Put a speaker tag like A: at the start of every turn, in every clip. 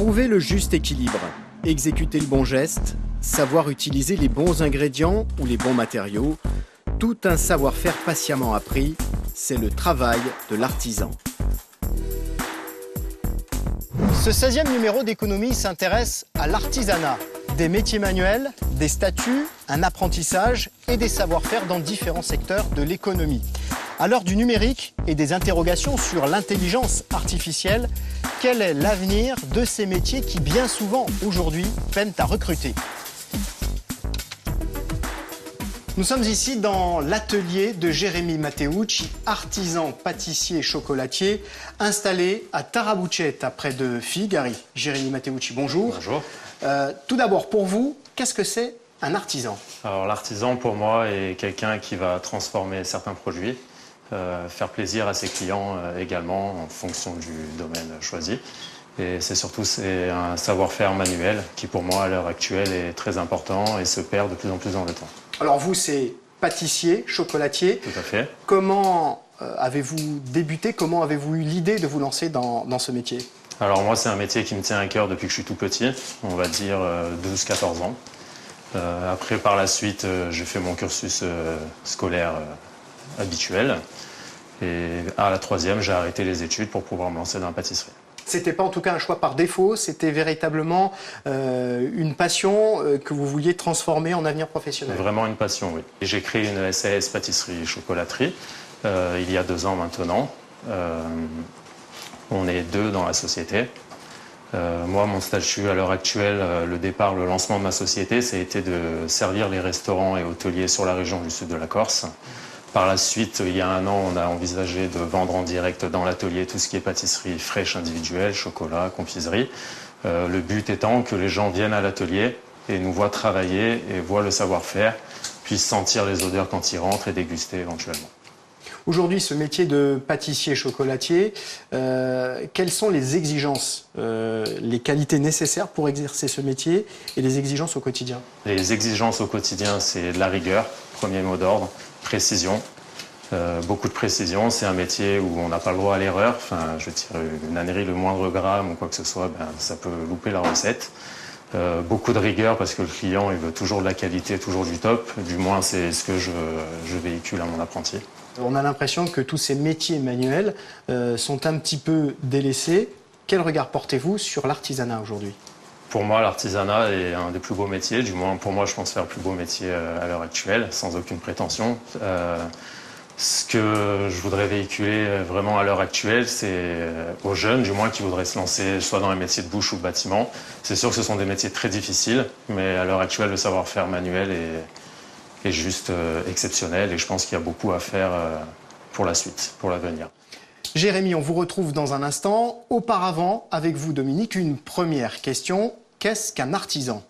A: Trouver le juste équilibre, exécuter le bon geste, savoir utiliser les bons ingrédients ou les bons matériaux, tout un savoir-faire patiemment appris, c'est le travail de l'artisan. Ce 16e numéro d'Économie s'intéresse à l'artisanat. Des métiers manuels, des statuts, un apprentissage et des savoir-faire dans différents secteurs de l'économie. À l'heure du numérique et des interrogations sur l'intelligence artificielle, quel est l'avenir de ces métiers qui bien souvent aujourd'hui peinent à recruter ? Nous sommes ici dans l'atelier de Jérémy Matteucci, artisan pâtissier chocolatier, installé à Tarabuceta, près de Figari. Jérémy Matteucci, bonjour.
B: Bonjour.
A: Tout d'abord, pour vous, qu'est-ce que c'est un artisan ?
B: Alors l'artisan, pour moi, est quelqu'un qui va transformer certains produits, faire plaisir à ses clients également en fonction du domaine choisi. Et c'est surtout un savoir-faire manuel qui, pour moi, à l'heure actuelle, est très important et se perd de plus en plus dans le temps.
A: Alors vous, c'est pâtissier, chocolatier.
B: Tout à fait.
A: Comment avez-vous débuté ? Comment avez-vous eu l'idée de vous lancer dans ce métier ?
B: Alors moi, c'est un métier qui me tient à cœur depuis que je suis tout petit, on va dire 12-14 ans. Après, par la suite, j'ai fait mon cursus scolaire habituel. Et à la 3e, j'ai arrêté les études pour pouvoir me lancer dans la pâtisserie.
A: C'était pas en tout cas un choix par défaut, c'était véritablement une passion que vous vouliez transformer en avenir professionnel.
B: Vraiment une passion, oui. J'ai créé une SAS pâtisserie-chocolaterie il y a 2 ans maintenant. On est 2 dans la société. Moi, mon statut à l'heure actuelle, le lancement de ma société, ça a été de servir les restaurants et hôteliers sur la région du sud de la Corse. Par la suite, il y a 1 an, on a envisagé de vendre en direct dans l'atelier tout ce qui est pâtisserie fraîche individuelle, chocolat, confiserie. Le but étant que les gens viennent à l'atelier et nous voient travailler et voient le savoir-faire, puissent sentir les odeurs quand ils rentrent et déguster éventuellement.
A: Aujourd'hui, ce métier de pâtissier chocolatier, quelles sont les exigences, les qualités nécessaires pour exercer ce métier et les exigences au quotidien ?
B: Les exigences au quotidien, c'est de la rigueur, premier mot d'ordre. Précision, beaucoup de précision. C'est un métier où on n'a pas le droit à l'erreur. Enfin, je veux dire, une ânerie, le moindre gramme ou quoi que ce soit, ça peut louper la recette. Beaucoup de rigueur parce que le client il veut toujours de la qualité, toujours du top. Du moins, c'est ce que je véhicule à mon apprenti.
A: On a l'impression que tous ces métiers manuels sont un petit peu délaissés. Quel regard portez-vous sur l'artisanat aujourd'hui ?
B: Pour moi, l'artisanat est un des plus beaux métiers. Du moins, pour moi, je pense faire le plus beau métier à l'heure actuelle, sans aucune prétention. Ce que je voudrais véhiculer vraiment à l'heure actuelle, c'est aux jeunes, du moins, qui voudraient se lancer soit dans les métiers de bouche ou de bâtiment. C'est sûr que ce sont des métiers très difficiles, mais à l'heure actuelle, le savoir-faire manuel est juste exceptionnel et je pense qu'il y a beaucoup à faire pour la suite, pour l'avenir.
A: Jérémy, on vous retrouve dans un instant. Auparavant, avec vous Dominique, une première question. Qu'est-ce qu'un artisan ?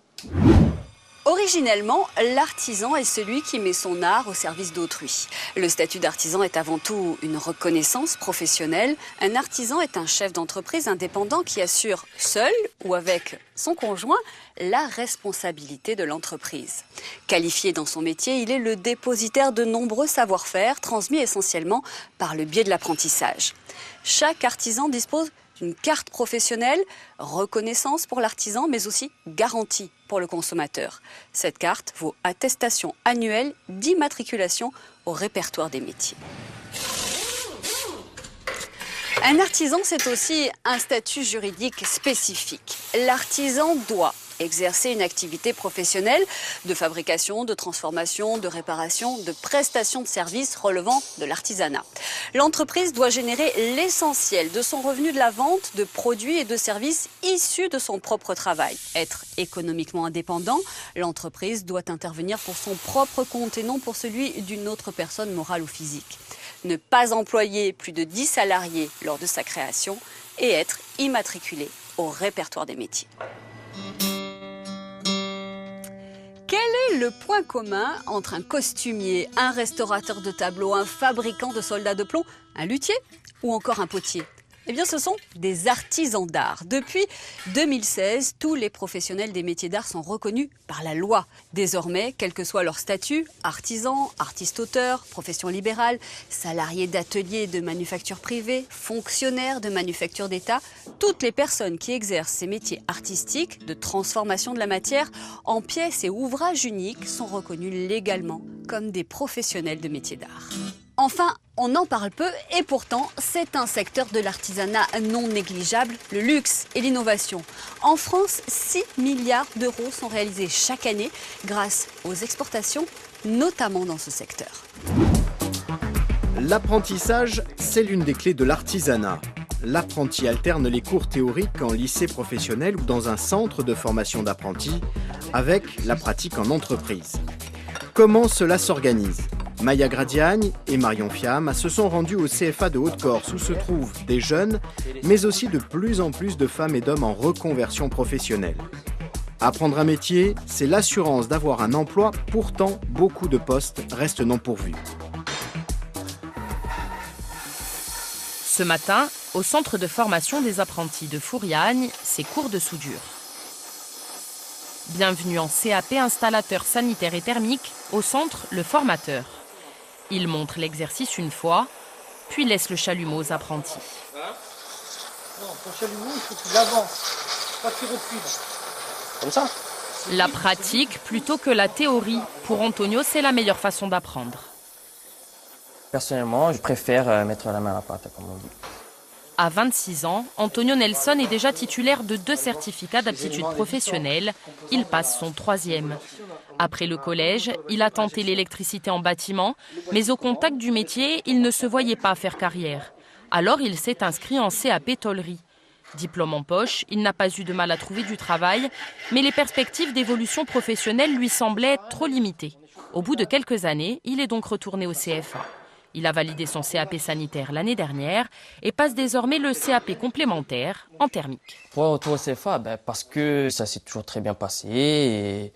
C: Originellement, l'artisan est celui qui met son art au service d'autrui. Le statut d'artisan est avant tout une reconnaissance professionnelle. Un artisan est un chef d'entreprise indépendant qui assure seul ou avec son conjoint la responsabilité de l'entreprise. Qualifié dans son métier, il est le dépositaire de nombreux savoir-faire transmis essentiellement par le biais de l'apprentissage. Chaque artisan dispose d'une carte professionnelle, reconnaissance pour l'artisan, mais aussi garantie pour le consommateur. Cette carte vaut attestation annuelle d'immatriculation au répertoire des métiers. Un artisan, c'est aussi un statut juridique spécifique. L'artisan doit exercer une activité professionnelle de fabrication, de transformation, de réparation, de prestation de services relevant de l'artisanat. L'entreprise doit générer l'essentiel de son revenu de la vente de produits et de services issus de son propre travail. Être économiquement indépendant, l'entreprise doit intervenir pour son propre compte et non pour celui d'une autre personne morale ou physique. Ne pas employer plus de 10 salariés lors de sa création et être immatriculé au répertoire des métiers. Quel est le point commun entre un costumier, un restaurateur de tableaux, un fabricant de soldats de plomb, un luthier ou encore un potier ? Eh bien, ce sont des artisans d'art. Depuis 2016, tous les professionnels des métiers d'art sont reconnus par la loi. Désormais, quel que soit leur statut, artisan, artiste-auteur, profession libérale, salarié d'ateliers de manufacture privée, fonctionnaire de manufacture d'État, toutes les personnes qui exercent ces métiers artistiques de transformation de la matière en pièces et ouvrages uniques sont reconnus légalement comme des professionnels de métiers d'art. Enfin, on en parle peu et pourtant, c'est un secteur de l'artisanat non négligeable, le luxe et l'innovation. En France, 6 milliards d'euros sont réalisés chaque année grâce aux exportations, notamment dans ce secteur.
A: L'apprentissage, c'est l'une des clés de l'artisanat. L'apprenti alterne les cours théoriques en lycée professionnel ou dans un centre de formation d'apprentis avec la pratique en entreprise. Comment cela s'organise ? Maya Gradiagne et Marion Fiam se sont rendus au CFA de Haute-Corse où se trouvent des jeunes, mais aussi de plus en plus de femmes et d'hommes en reconversion professionnelle. Apprendre un métier, c'est l'assurance d'avoir un emploi, pourtant beaucoup de postes restent non pourvus.
D: Ce matin, au centre de formation des apprentis de Fouriagne, c'est cours de soudure. Bienvenue en CAP installateur sanitaire et thermique, au centre le formateur. Il montre l'exercice une fois, puis laisse le chalumeau aux apprentis.
E: Non, ton chalumeau, il faut que tu l'avances, pas que tu recules. Comme ça.
D: La pratique plutôt que la théorie. Pour Antonio, c'est la meilleure façon d'apprendre.
F: Personnellement, je préfère mettre la main à la pâte, comme on dit.
D: À 26 ans, Antonio Nelson est déjà titulaire de 2 certificats d'aptitude professionnelle. Il passe son 3e. Après le collège, il a tenté l'électricité en bâtiment, mais au contact du métier, il ne se voyait pas faire carrière. Alors il s'est inscrit en CAP tôlerie. Diplôme en poche, il n'a pas eu de mal à trouver du travail, mais les perspectives d'évolution professionnelle lui semblaient trop limitées. Au bout de quelques années, il est donc retourné au CFA. Il a validé son CAP sanitaire l'année dernière et passe désormais le CAP complémentaire en thermique.
F: Pourquoi retour au CFA ? Parce que ça s'est toujours très bien passé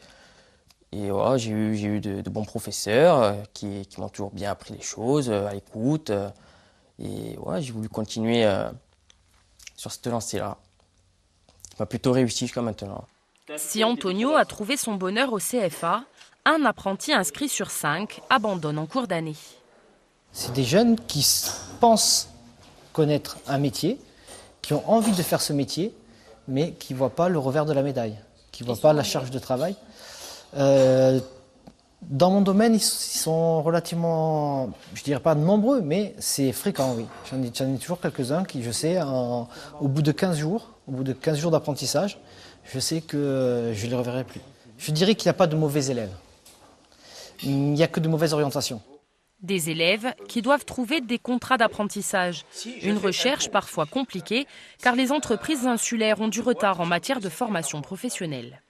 F: et ouais, j'ai eu de bons professeurs qui m'ont toujours bien appris les choses, à l'écoute. Et ouais, j'ai voulu continuer sur cette lancée-là, qui m'a plutôt réussi jusqu'à maintenant.
D: Si Antonio a trouvé son bonheur au CFA, un apprenti inscrit sur 5 abandonne en cours d'année.
E: C'est des jeunes qui pensent connaître un métier, qui ont envie de faire ce métier, mais qui ne voient pas le revers de la médaille, qui ne voient pas la charge de travail. Dans mon domaine, ils sont relativement, je dirais pas nombreux, mais c'est fréquent, oui. J'en ai toujours quelques-uns qui, je sais, au bout de 15 jours d'apprentissage, je sais que je ne les reverrai plus. Je dirais qu'il n'y a pas de mauvais élèves. Il n'y a que de mauvaises orientations.
D: Des élèves qui doivent trouver des contrats d'apprentissage. Une recherche parfois compliquée, car les entreprises insulaires ont du retard en matière de formation professionnelle.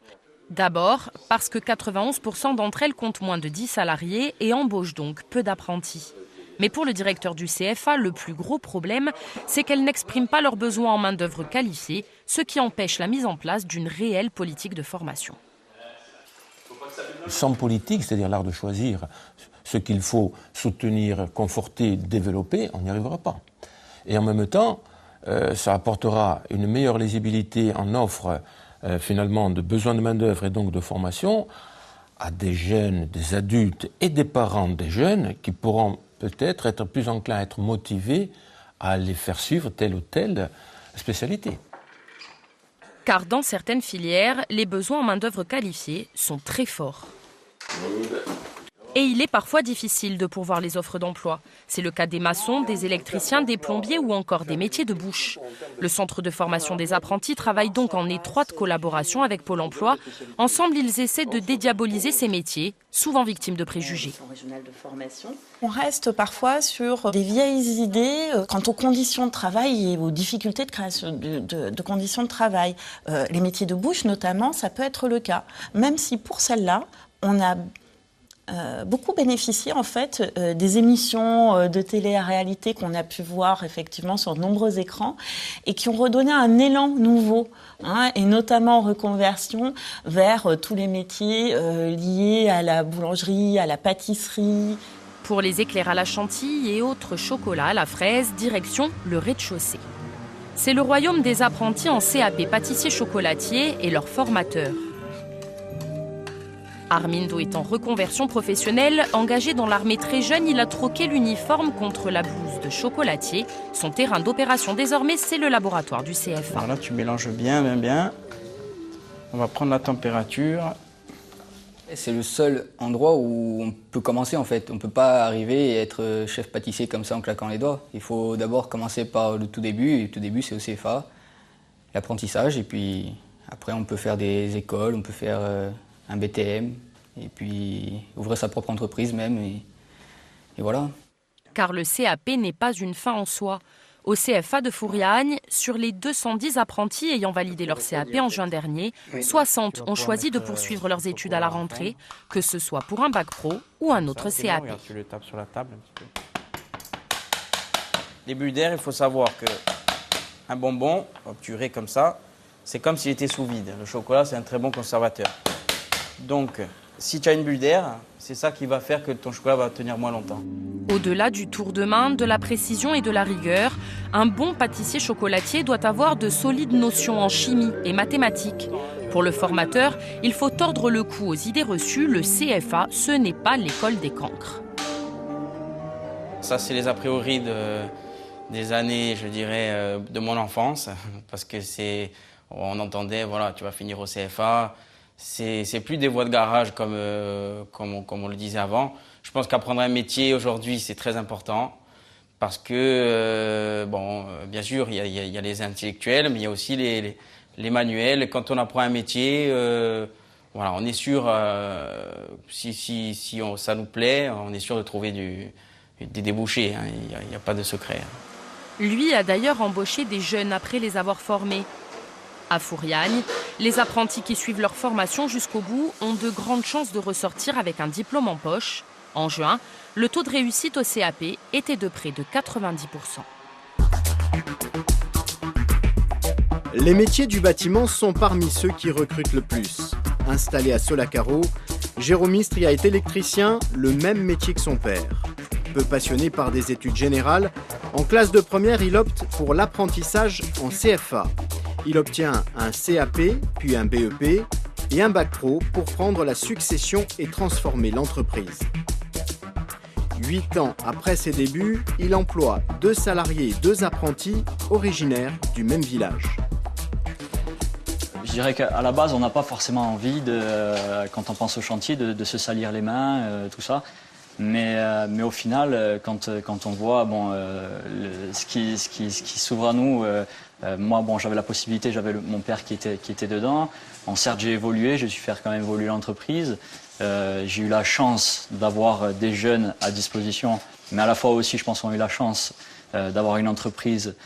D: D'abord, parce que 91% d'entre elles comptent moins de 10 salariés et embauchent donc peu d'apprentis. Mais pour le directeur du CFA, le plus gros problème, c'est qu'elles n'expriment pas leurs besoins en main-d'œuvre qualifiée, ce qui empêche la mise en place d'une réelle politique de formation.
G: Sans politique, c'est-à-dire l'art de choisir ce qu'il faut soutenir, conforter, développer, on n'y arrivera pas. Et en même temps, ça apportera une meilleure lisibilité en offre finalement de besoins de main-d'œuvre et donc de formation à des jeunes, des adultes et des parents des jeunes qui pourront peut-être être plus enclins à être motivés à aller faire suivre telle ou telle spécialité.
D: Car dans certaines filières, les besoins en main-d'œuvre qualifiée sont très forts. Et il est parfois difficile de pourvoir les offres d'emploi. C'est le cas des maçons, des électriciens, des plombiers ou encore des métiers de bouche. Le centre de formation des apprentis travaille donc en étroite collaboration avec Pôle emploi. Ensemble, ils essaient de dédiaboliser ces métiers, souvent victimes de préjugés.
H: On reste parfois sur des vieilles idées quant aux conditions de travail et aux difficultés de création de conditions de travail. Les métiers de bouche, notamment, ça peut être le cas. Même si pour celles-là, on a beaucoup bénéficié en fait des émissions de télé-réalité qu'on a pu voir effectivement sur de nombreux écrans et qui ont redonné un élan nouveau, et notamment en reconversion vers tous les métiers liés à la boulangerie, à la pâtisserie.
D: Pour les éclairs à la chantilly et autres chocolats à la fraise, direction le rez-de-chaussée. C'est le royaume des apprentis en CAP pâtissier-chocolatier et leurs formateurs. Armindo est en reconversion professionnelle. Engagé dans l'armée très jeune, il a troqué l'uniforme contre la blouse de chocolatier. Son terrain d'opération désormais, c'est le laboratoire du CFA.
I: Voilà, tu mélanges bien. On va prendre la température.
J: C'est le seul endroit où on peut commencer en fait. On ne peut pas arriver et être chef pâtissier comme ça en claquant les doigts. Il faut d'abord commencer par le tout début. Et le tout début, c'est au CFA, l'apprentissage. Et puis après, on peut faire des écoles, on peut faire un BTM. Et puis ouvrir sa propre entreprise même. Et voilà.
D: Car le CAP n'est pas une fin en soi. Au CFA de Fouriagne, sur les 210 apprentis ayant validé leur CAP en juin dernier, 60 ont choisi de poursuivre leurs études à la rentrée, que ce soit pour un bac pro ou un autre CAP.
I: Regarde, tu le tapes sur la table un petit peu. Les bulles d'air, il faut savoir qu'un bonbon obturé comme ça, c'est comme s'il était sous vide. Le chocolat, c'est un très bon conservateur. Donc, si tu as une bulle d'air, c'est ça qui va faire que ton chocolat va tenir moins longtemps.
D: Au-delà du tour de main, de la précision et de la rigueur, un bon pâtissier chocolatier doit avoir de solides notions en chimie et mathématiques. Pour le formateur, il faut tordre le cou aux idées reçues. Le CFA, ce n'est pas l'école des cancres.
I: Ça, c'est les a priori des années, je dirais, de mon enfance. Parce que on entendait, voilà, tu vas finir au CFA. C'est plus des voies de garage comme on le disait avant. Je pense qu'apprendre un métier aujourd'hui, c'est très important parce que, bien sûr, il y a les intellectuels, mais il y a aussi les manuels. Quand on apprend un métier, voilà, on est sûr, si ça nous plaît, on est sûr de trouver des débouchés. Hein. Il n'y a pas de secret.
D: Lui a d'ailleurs embauché des jeunes après les avoir formés. À Fouriagne, les apprentis qui suivent leur formation jusqu'au bout ont de grandes chances de ressortir avec un diplôme en poche. En juin, le taux de réussite au CAP était de près de 90%.
A: Les métiers du bâtiment sont parmi ceux qui recrutent le plus. Installé à Solacaro, Jérôme Istria est électricien, le même métier que son père. Peu passionné par des études générales, en classe de première, il opte pour l'apprentissage en CFA. Il obtient un CAP, puis un BEP et un bac pro pour prendre la succession et transformer l'entreprise. 8 ans après ses débuts, il emploie 2 salariés et 2 apprentis originaires du même village.
K: Je dirais qu'à la base, on n'a pas forcément envie, quand on pense au chantier, de se salir les mains, tout ça. Mais au final, quand on voit ce qui s'ouvre à nous, moi, j'avais la possibilité, j'avais mon père qui était dedans. Certes, j'ai évolué, j'ai su faire quand même évoluer l'entreprise. J'ai eu la chance d'avoir des jeunes à disposition, mais à la fois aussi, je pense qu'on a eu la chance d'avoir une entreprise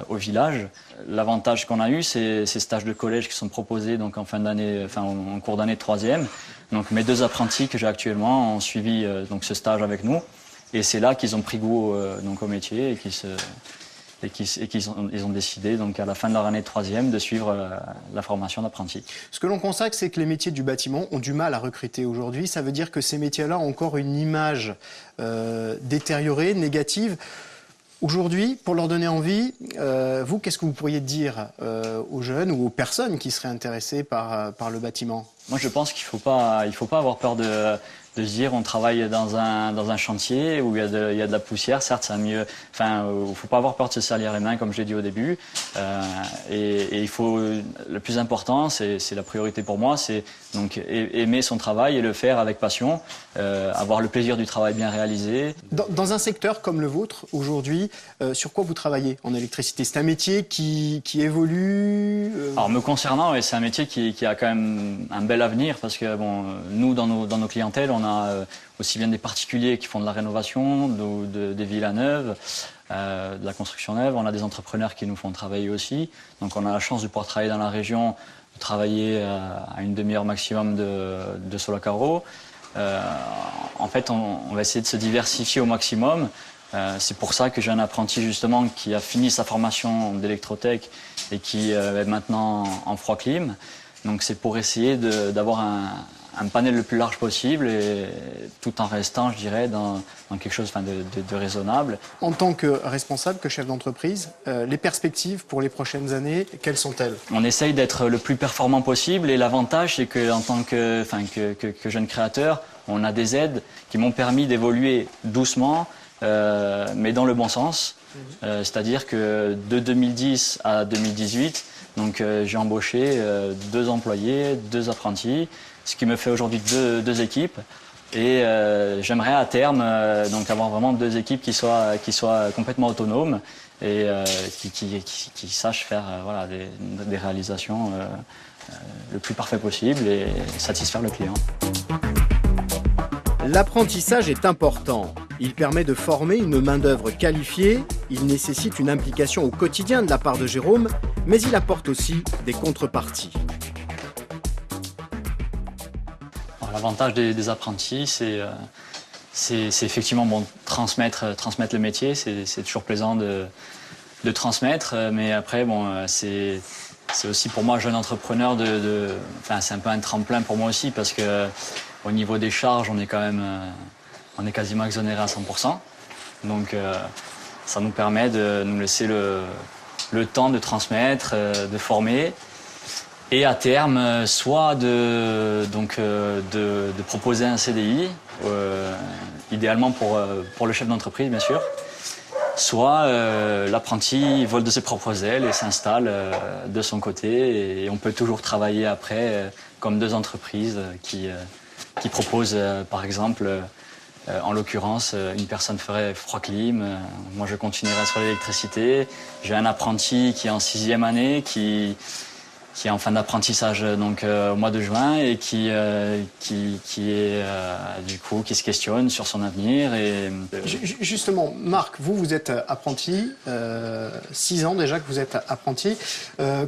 K: au village. L'avantage qu'on a eu, c'est ces stages de collège qui sont proposés donc en fin d'année, en cours d'année de 3e. Donc mes 2 apprentis que j'ai actuellement ont suivi donc ce stage avec nous, et c'est là qu'ils ont pris goût au métier et ils ont décidé donc à la fin de leur année de 3e de suivre la formation d'apprenti.
A: Ce que l'on constate, c'est que les métiers du bâtiment ont du mal à recruter aujourd'hui. Ça veut dire que ces métiers-là ont encore une image détériorée, négative. Aujourd'hui, pour leur donner envie, vous, qu'est-ce que vous pourriez dire aux jeunes ou aux personnes qui seraient intéressées par le bâtiment ?
K: Moi, je pense qu'il faut pas avoir peur de se dire on travaille dans un chantier où il y a de la poussière. Certes, c'est mieux. Il faut pas avoir peur de se salir les mains, comme je l'ai dit au début. Et il faut. Le plus important, c'est la priorité pour moi, c'est donc aimer son travail et le faire avec passion, avoir le plaisir du travail bien réalisé.
A: Dans un secteur comme le vôtre, aujourd'hui, sur quoi vous travaillez en électricité? C'est un métier qui évolue
K: Alors, me concernant, c'est un métier qui a quand même un bel avenir parce que nous, dans nos clientèles, on a aussi bien des particuliers qui font de la rénovation, des villas neuves, de la construction neuve. On a des entrepreneurs qui nous font travailler aussi. Donc on a la chance de pouvoir travailler dans la région, de travailler à une demi-heure maximum de Solacaro. En fait, on va essayer de se diversifier au maximum. C'est pour ça que j'ai un apprenti justement qui a fini sa formation d'électrotech et qui est maintenant en froid clim. Donc c'est pour essayer d'avoir un panel le plus large possible, et tout en restant, je dirais, dans quelque chose de raisonnable.
A: En tant que responsable, que chef d'entreprise, les perspectives pour les prochaines années, quelles sont-elles?
K: On essaye d'être le plus performant possible, et l'avantage, c'est qu'en tant que jeune créateur, on a des aides qui m'ont permis d'évoluer doucement, mais dans le bon sens. C'est-à-dire que de 2010 à 2018, j'ai embauché 2 employés, 2 apprentis, ce qui me fait aujourd'hui 2 équipes. Et j'aimerais à terme avoir vraiment 2 équipes qui soient complètement autonomes et qui sachent faire des réalisations le plus parfait possible et satisfaire le client.
A: L'apprentissage est important. Il permet de former une main-d'œuvre qualifiée, il nécessite une implication au quotidien de la part de Jérôme, mais il apporte aussi des contreparties.
K: L'avantage des apprentis, c'est effectivement transmettre le métier, c'est toujours plaisant de transmettre, mais après, c'est aussi pour moi, jeune entrepreneur, c'est un peu un tremplin pour moi aussi, parce que au niveau des charges, on est quasiment exonéré à 100%. Donc ça nous permet de nous laisser le temps de transmettre, de former. Et à terme, soit de proposer un CDI, idéalement pour le chef d'entreprise, bien sûr, soit l'apprenti vole de ses propres ailes et s'installe de son côté. Et on peut toujours travailler après comme 2 entreprises qui proposent, par exemple, en l'occurrence, une personne ferait froid clim, moi je continuerai sur l'électricité. J'ai un apprenti qui est en 6e année, qui est en fin d'apprentissage au mois de juin et qui se questionne sur son avenir.
A: Justement, Marc, vous êtes apprenti, 6 ans déjà que vous êtes apprenti.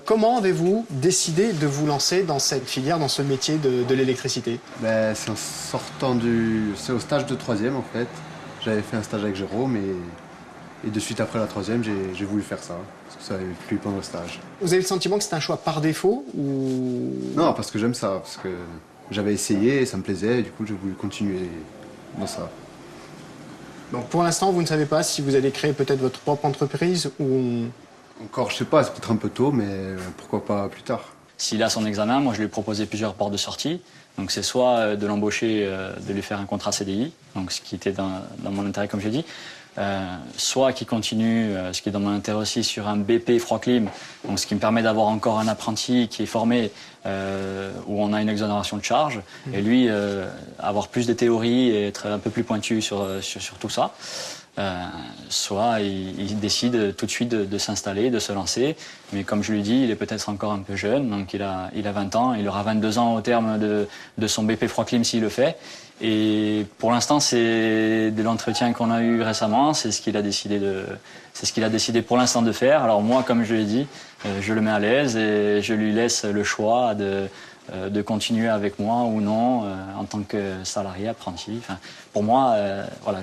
A: Comment avez-vous décidé de vous lancer dans cette filière, dans ce métier de l'électricité?
L: C'est en sortant c'est au stage de 3e en fait. J'avais fait un stage avec Jérôme et de suite après la 3e, j'ai voulu faire ça. Parce que ça avait plu pendant le stage.
A: Vous avez le sentiment que c'est un choix par défaut ou...
L: Non, parce que j'aime ça, parce que j'avais essayé, ça me plaisait, et du coup j'ai voulu continuer dans ça.
A: Donc pour l'instant, vous ne savez pas si vous allez créer peut-être votre propre entreprise ou...
L: Encore, je sais pas, c'est peut-être un peu tôt, mais pourquoi pas plus tard.
K: S'il a son examen, moi je lui ai proposé plusieurs portes de sortie. Donc c'est soit de l'embaucher, de lui faire un contrat CDI, donc ce qui était dans mon intérêt comme j'ai dit, soit qui continue, ce qui est dans mon intérêt aussi, sur un BP froid clim, donc ce qui me permet d'avoir encore un apprenti qui est formé, où on a une exonération de charges, et lui avoir plus de théorie et être un peu plus pointu sur tout ça. Soit il décide tout de suite de s'installer, de se lancer, mais comme je lui dis, il est peut-être encore un peu jeune, donc il a 20 ans, il aura 22 ans au terme de son BP froid clim s'il le fait. Et pour l'instant, c'est de l'entretien qu'on a eu récemment, c'est ce qu'il a décidé pour l'instant de faire. Alors moi, comme je l'ai dit, je le mets à l'aise et je lui laisse le choix de continuer avec moi ou non en tant que salarié, apprenti. Enfin, pour moi,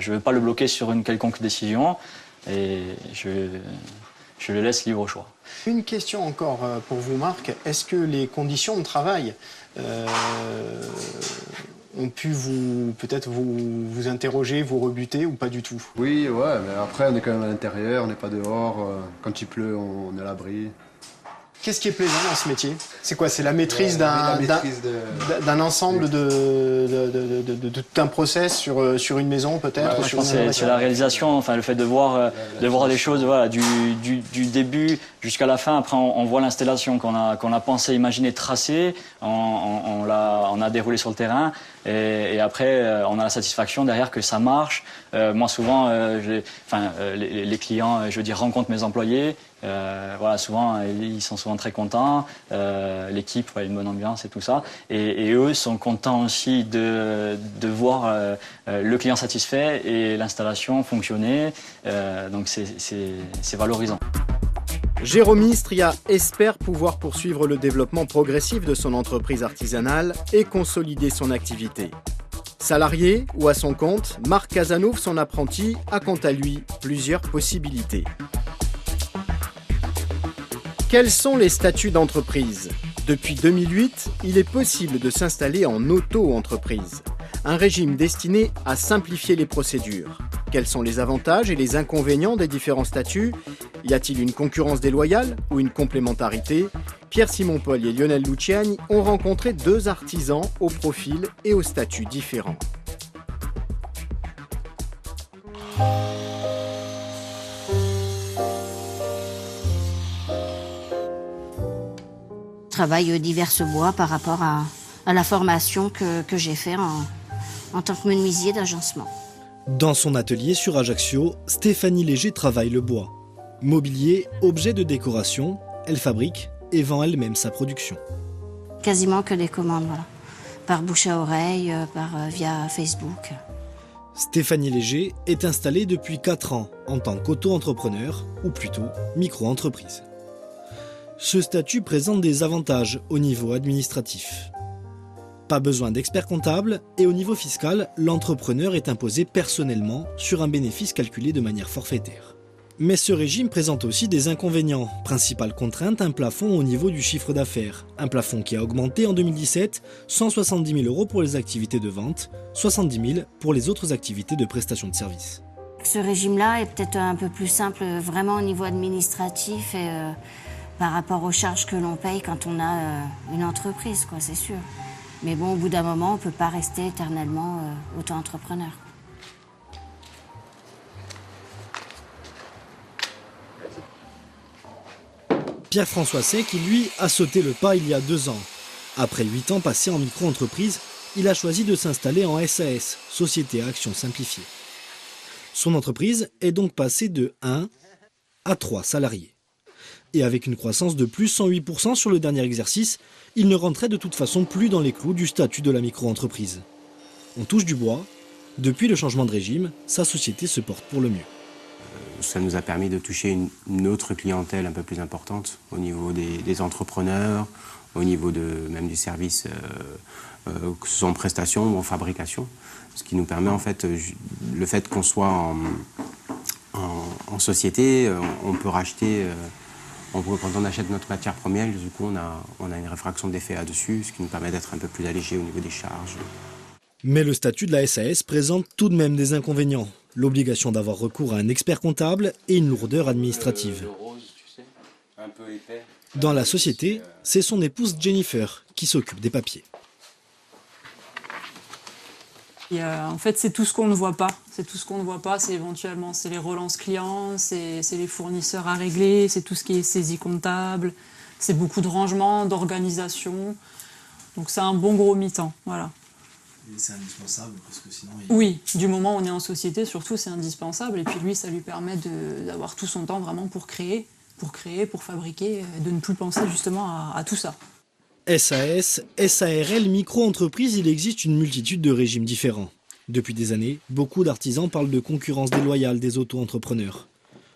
K: je ne veux pas le bloquer sur une quelconque décision et je le laisse libre au choix.
A: Une question encore pour vous, Marc. Est-ce que les conditions de travail ont pu peut-être vous interroger, vous rebuter ou pas du tout?
L: Oui, ouais, mais après on est quand même à l'intérieur, on n'est pas dehors. Quand il pleut, on est à l'abri.
A: Qu'est-ce qui est plaisant dans ce métier? C'est quoi? C'est la maîtrise d'un ensemble d'un process sur une maison peut-être?
K: Je pense que c'est la réalisation, le fait de voir les choses du début jusqu'à la fin. Après on voit l'installation qu'on a pensé, imaginé, tracée, on a déroulé sur le terrain et après on a la satisfaction derrière que ça marche. Moi souvent les clients, rencontrent mes employés. Souvent ils sont souvent très contents, l'équipe, une bonne ambiance et tout ça, et eux sont contents aussi de voir le client satisfait et l'installation fonctionner, donc c'est valorisant.
A: Jérôme Istria espère pouvoir poursuivre le développement progressif de son entreprise artisanale et consolider son activité. Salarié ou à son compte, Marc Casanove, son apprenti, a quant à lui plusieurs possibilités. Quels sont les statuts d'entreprise? Depuis 2008, il est possible de s'installer en auto-entreprise, un régime destiné à simplifier les procédures. Quels sont les avantages et les inconvénients des différents statuts? Y a-t-il une concurrence déloyale ou une complémentarité? Pierre-Simon Paul et Lionel Luciani ont rencontré deux artisans au profil et au statut différents.
M: Je travaille divers bois par rapport à la formation que j'ai faite en tant que menuisier d'agencement.
N: Dans son atelier sur Ajaccio, Stéphanie Léger travaille le bois. Mobilier, objet de décoration, elle fabrique et vend elle-même sa production.
M: Quasiment que des commandes, voilà. Par bouche à oreille, via Facebook.
N: Stéphanie Léger est installée depuis 4 ans en tant qu'auto-entrepreneur, ou plutôt micro-entreprise. Ce statut présente des avantages au niveau administratif. Pas besoin d'expert comptable et au niveau fiscal, l'entrepreneur est imposé personnellement sur un bénéfice calculé de manière forfaitaire. Mais ce régime présente aussi des inconvénients. Principale contrainte, un plafond au niveau du chiffre d'affaires. Un plafond qui a augmenté en 2017, 170 000 € pour les activités de vente, 70 000 pour les autres activités de prestation de services.
M: Ce régime-là est peut-être un peu plus simple vraiment au niveau administratif et par rapport aux charges que l'on paye quand on a une entreprise, quoi, c'est sûr. Mais bon, au bout d'un moment, on ne peut pas rester éternellement auto-entrepreneur.
N: Pierre-François Say, qui lui a sauté le pas il y a 2 ans. Après 8 ans passés en micro-entreprise, il a choisi de s'installer en SAS, Société à Action Simplifiée. Son entreprise est donc passée de 1 à 3 salariés. Et avec une croissance de plus 108% sur le dernier exercice, il ne rentrait de toute façon plus dans les clous du statut de la micro-entreprise. On touche du bois. Depuis le changement de régime, sa société se porte pour le mieux.
O: Ça nous a permis de toucher une autre clientèle un peu plus importante au niveau des entrepreneurs, au niveau même du service, que ce soit en prestation ou en fabrication. Ce qui nous permet en fait, le fait qu'on soit en société, on peut racheter... Quand on achète notre matière première, du coup, on a une réfraction d'effet là-dessus, ce qui nous permet d'être un peu plus allégé au niveau des charges.
N: Mais le statut de la SAS présente tout de même des inconvénients. L'obligation d'avoir recours à un expert comptable et une lourdeur administrative.
O: Le rose, tu sais, un peu épais.
N: Dans la société, c'est son épouse Jennifer qui s'occupe des papiers.
P: En fait, c'est tout ce qu'on ne voit pas. C'est tout ce qu'on ne voit pas, c'est éventuellement les relances clients, c'est les fournisseurs à régler, c'est tout ce qui est saisie comptable, c'est beaucoup de rangement, d'organisation. Donc c'est un bon gros mi-temps, voilà.
N: Et c'est indispensable parce que sinon...
P: Oui, du moment où on est en société, surtout, c'est indispensable. Et puis lui, ça lui permet d'avoir tout son temps vraiment pour créer, pour fabriquer, de ne plus penser justement à tout ça.
N: SAS, SARL, micro-entreprise, il existe une multitude de régimes différents. Depuis des années, beaucoup d'artisans parlent de concurrence déloyale des auto-entrepreneurs.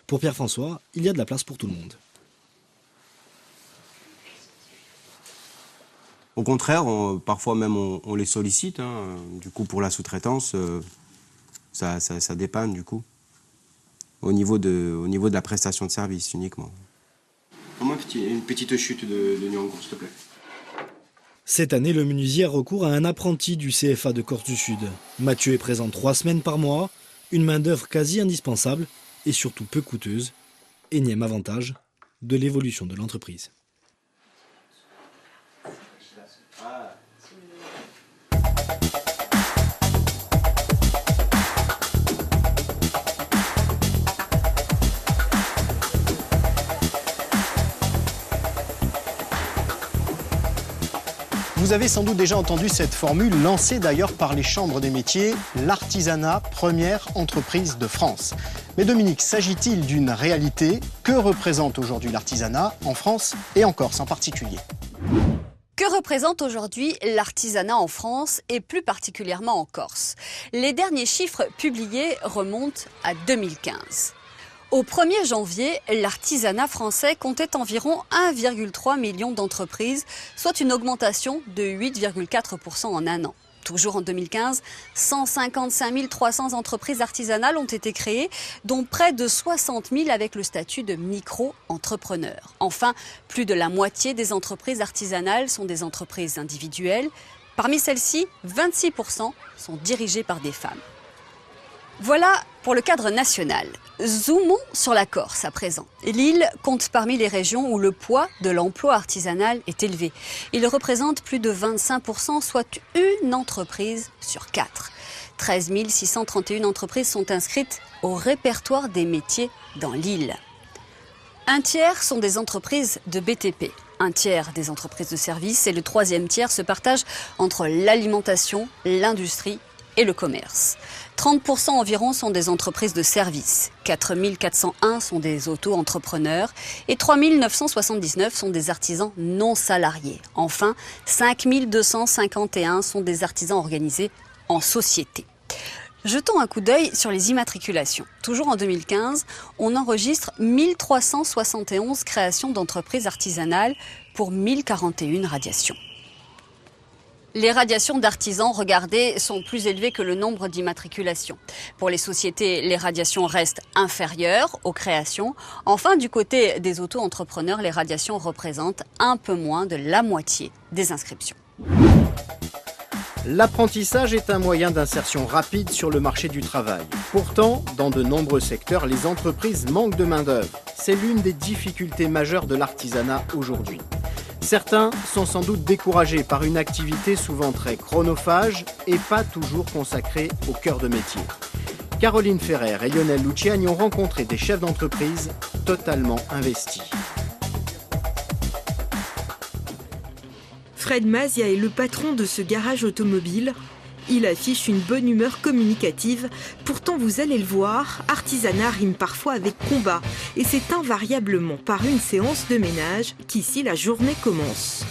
N: Pour Pierre-François, il y a de la place pour tout le monde.
O: Au contraire, parfois même on les sollicite. Du coup, pour la sous-traitance, ça dépanne du coup. Au niveau de la prestation de service uniquement. Comment une petite chute de nuance, s'il te plaît.
N: Cette année, le menuisier a recours à un apprenti du CFA de Corse du Sud. Mathieu est présent 3 semaines par mois, une main-d'œuvre quasi indispensable et surtout peu coûteuse. Énième avantage de l'évolution de l'entreprise.
A: Vous avez sans doute déjà entendu cette formule lancée d'ailleurs par les chambres des métiers, l'artisanat, première entreprise de France. Mais Dominique, s'agit-il d'une réalité? Que représente aujourd'hui l'artisanat en France et en Corse en particulier?
C: Que représente aujourd'hui l'artisanat en France et plus particulièrement en Corse? Les derniers chiffres publiés remontent à 2015. Au 1er janvier, l'artisanat français comptait environ 1,3 million d'entreprises, soit une augmentation de 8,4% en un an. Toujours en 2015, 155 300 entreprises artisanales ont été créées, dont près de 60 000 avec le statut de micro-entrepreneur. Enfin, plus de la moitié des entreprises artisanales sont des entreprises individuelles. Parmi celles-ci, 26% sont dirigées par des femmes. Voilà pour le cadre national. Zoomons sur la Corse à présent. L'île compte parmi les régions où le poids de l'emploi artisanal est élevé. Il représente plus de 25%, soit une entreprise sur 4. 13 631 entreprises sont inscrites au répertoire des métiers dans l'île. Un tiers sont des entreprises de BTP, un tiers des entreprises de services et le troisième tiers se partage entre l'alimentation, l'industrie et le commerce. 30% environ sont des entreprises de services, 4 401 sont des auto-entrepreneurs et 3 979 sont des artisans non salariés. Enfin, 5 251 sont des artisans organisés en société. Jetons un coup d'œil sur les immatriculations. Toujours en 2015, on enregistre 1371 créations d'entreprises artisanales pour 1041 radiations. Les radiations d'artisans regardées sont plus élevées que le nombre d'immatriculations. Pour les sociétés, les radiations restent inférieures aux créations. Enfin, du côté des auto-entrepreneurs, les radiations représentent un peu moins de la moitié des inscriptions.
A: L'apprentissage est un moyen d'insertion rapide sur le marché du travail. Pourtant, dans de nombreux secteurs, les entreprises manquent de main-d'œuvre. C'est l'une des difficultés majeures de l'artisanat aujourd'hui. Certains sont sans doute découragés par une activité souvent très chronophage et pas toujours consacrée au cœur de métier. Caroline Ferrer et Lionel Luciani ont rencontré des chefs d'entreprise totalement investis.
Q: Fred Mazia est le patron de ce garage automobile. Il affiche une bonne humeur communicative. Pourtant, vous allez le voir, artisanat rime parfois avec combat. Et c'est invariablement par une séance de ménage qu'ici la journée commence.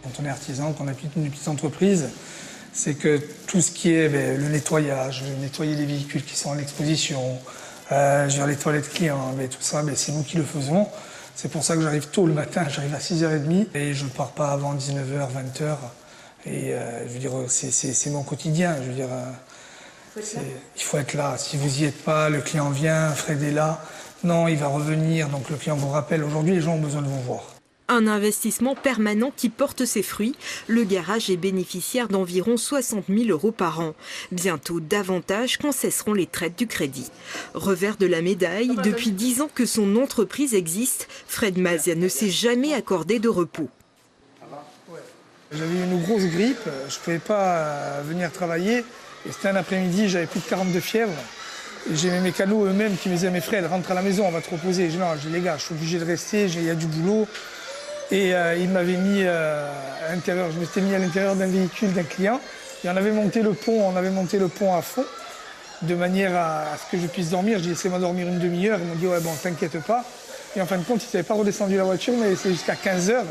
R: Quand on est artisan, qu'on a une petite entreprise, c'est que tout ce qui est le nettoyage, nettoyer les véhicules qui sont à l'exposition, les toilettes clients, tout ça, c'est nous qui le faisons. C'est pour ça que j'arrive tôt le matin, j'arrive à 6h30 et je ne pars pas avant 19h, 20h. Et je veux dire, c'est mon quotidien. Je veux dire, il faut être là. Si vous n'y êtes pas, le client vient, Fred est là. Non, il va revenir. Donc le client vous rappelle. Aujourd'hui, les gens ont besoin de vous voir.
Q: Un investissement permanent qui porte ses fruits. Le garage est bénéficiaire d'environ 60 000 € par an. Bientôt davantage quand cesseront les traites du crédit. Revers de la médaille, depuis 10 ans que son entreprise existe, Fred Mazia ne s'est jamais accordé de repos.
R: J'avais une grosse grippe, je ne pouvais pas venir travailler. Et c'était un après-midi, j'avais plus de 42 fièvres. Et j'ai mes mécanos eux-mêmes qui me disaient « Mais Fred, rentre à la maison, on va te reposer ». Je dis « Non, les gars, je suis obligé de rester, il y a du boulot ». Et il m'avait mis à l'intérieur, je m'étais mis à l'intérieur d'un véhicule d'un client. Et on avait monté le pont à fond, de manière à ce que je puisse dormir. J'ai dit « Laissez-moi dormir une demi-heure ». Ils m'ont dit « Ouais, bon, t'inquiète pas ». Et en fin de compte, ils n'avaient pas redescendu la voiture, mais c'est jusqu'à 15h.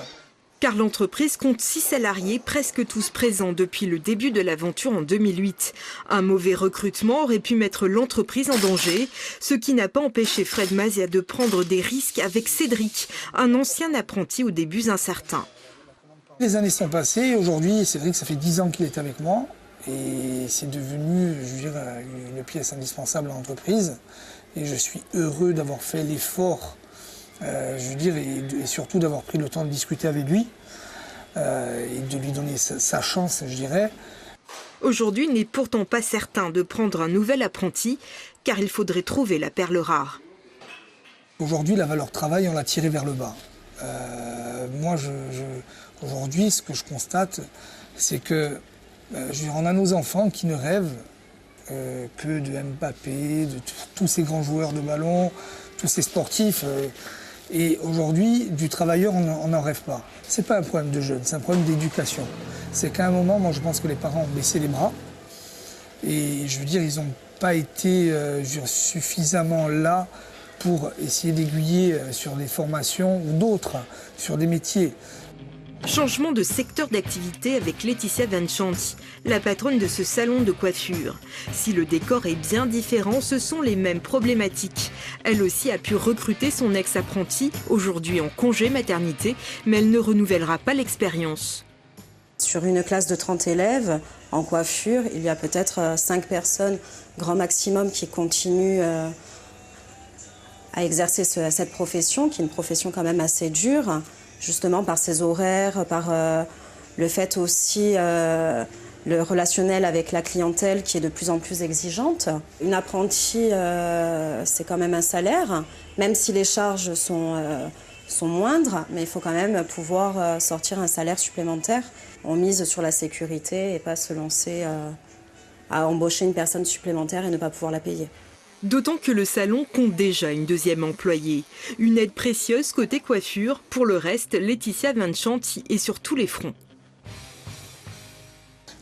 Q: Car l'entreprise compte 6 salariés, presque tous présents depuis le début de l'aventure en 2008. Un mauvais recrutement aurait pu mettre l'entreprise en danger, ce qui n'a pas empêché Fred Mazia de prendre des risques avec Cédric, un ancien apprenti aux débuts incertains.
R: Les années sont passées, aujourd'hui Cédric, ça fait 10 ans qu'il est avec moi, et c'est devenu, je veux dire, une pièce indispensable à l'entreprise. Et je suis heureux d'avoir fait l'effort. Je veux dire, et surtout d'avoir pris le temps de discuter avec lui et de lui donner sa chance, je dirais.
Q: Aujourd'hui, il n'est pourtant pas certain de prendre un nouvel apprenti, car il faudrait trouver la perle rare.
R: Aujourd'hui, la valeur travail, on l'a tirée vers le bas. Moi, aujourd'hui, ce que je constate, c'est que on a nos enfants qui ne rêvent que de Mbappé, de tous ces grands joueurs de ballon, tous ces sportifs. Et aujourd'hui, du travailleur, on n'en rêve pas. Ce n'est pas un problème de jeunes, c'est un problème d'éducation. C'est qu'à un moment, moi je pense que les parents ont baissé les bras. Et je veux dire, ils n'ont pas été suffisamment là pour essayer d'aiguiller sur des formations ou d'autres, sur des métiers.
Q: Changement de secteur d'activité avec Laetitia Vanchanti, la patronne de ce salon de coiffure. Si le décor est bien différent, ce sont les mêmes problématiques. Elle aussi a pu recruter son ex-apprenti, aujourd'hui en congé maternité, mais elle ne renouvellera pas l'expérience.
S: Sur une classe de 30 élèves, en coiffure, il y a peut-être 5 personnes, grand maximum, qui continuent à exercer cette profession, qui est une profession quand même assez dure, justement par ses horaires, par le fait aussi le relationnel avec la clientèle qui est de plus en plus exigeante. Une apprentie, c'est quand même un salaire, même si les charges sont moindres, mais il faut quand même pouvoir sortir un salaire supplémentaire. On mise sur la sécurité et pas se lancer à embaucher une personne supplémentaire et ne pas pouvoir la payer.
Q: D'autant que le salon compte déjà une deuxième employée. Une aide précieuse côté coiffure. Pour le reste, Laetitia Vincenti est sur tous les fronts.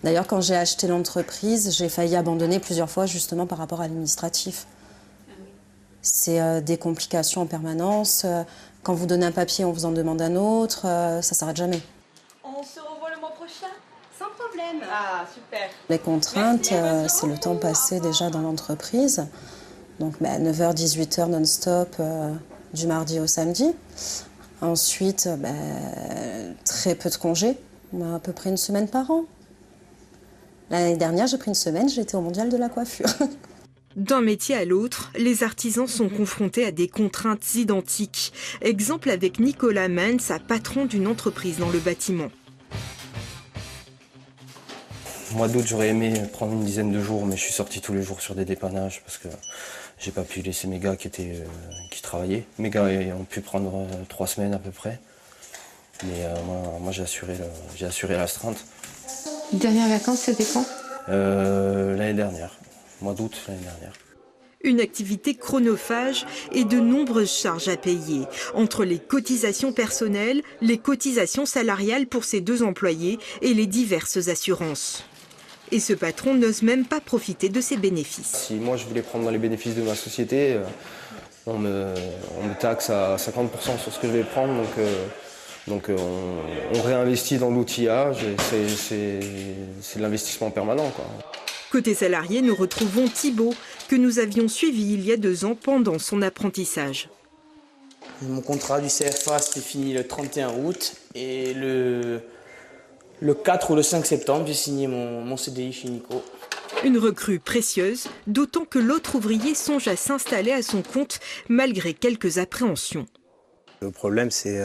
S: D'ailleurs, quand j'ai acheté l'entreprise, j'ai failli abandonner plusieurs fois justement par rapport à l'administratif. C'est des complications en permanence. Quand vous donnez un papier, on vous en demande un autre. Ça ne s'arrête jamais.
T: On se revoit le mois prochain? Sans problème. Ah, super.
S: Les contraintes, c'est le temps passé déjà dans l'entreprise. Donc 9h, 18h non-stop du mardi au samedi. Ensuite, très peu de congés, à peu près une semaine par an. L'année dernière, j'ai pris une semaine, j'étais au Mondial de la coiffure.
Q: D'un métier à l'autre, les artisans sont confrontés à des contraintes identiques. Exemple avec Nicolas Mans, patron d'une entreprise dans le bâtiment.
U: Au mois d'août, j'aurais aimé prendre une dizaine de jours, mais je suis sorti tous les jours sur des dépannages parce que j'ai pas pu laisser mes gars qui travaillaient. Mes gars ont pu prendre 3 semaines à peu près, mais moi j'ai assuré l'astreinte.
T: Les dernières vacances, c'était quand?
U: L'année dernière, mois d'août l'année dernière.
Q: Une activité chronophage et de nombreuses charges à payer. Entre les cotisations personnelles, les cotisations salariales pour ses 2 employés et les diverses assurances. Et ce patron n'ose même pas profiter de ses bénéfices.
U: Si moi je voulais prendre dans les bénéfices de ma société, on me taxe à 50% sur ce que je vais prendre, donc on réinvestit dans l'outillage et c'est de l'investissement permanent, quoi.
Q: Côté salarié, nous retrouvons Thibaut, que nous avions suivi il y a 2 ans pendant son apprentissage.
V: Mon contrat du CFA s'est fini le 31 août et le 4 ou le 5 septembre, j'ai signé mon CDI chez Nico.
Q: Une recrue précieuse, d'autant que l'autre ouvrier songe à s'installer à son compte malgré quelques appréhensions.
W: Le problème, c'est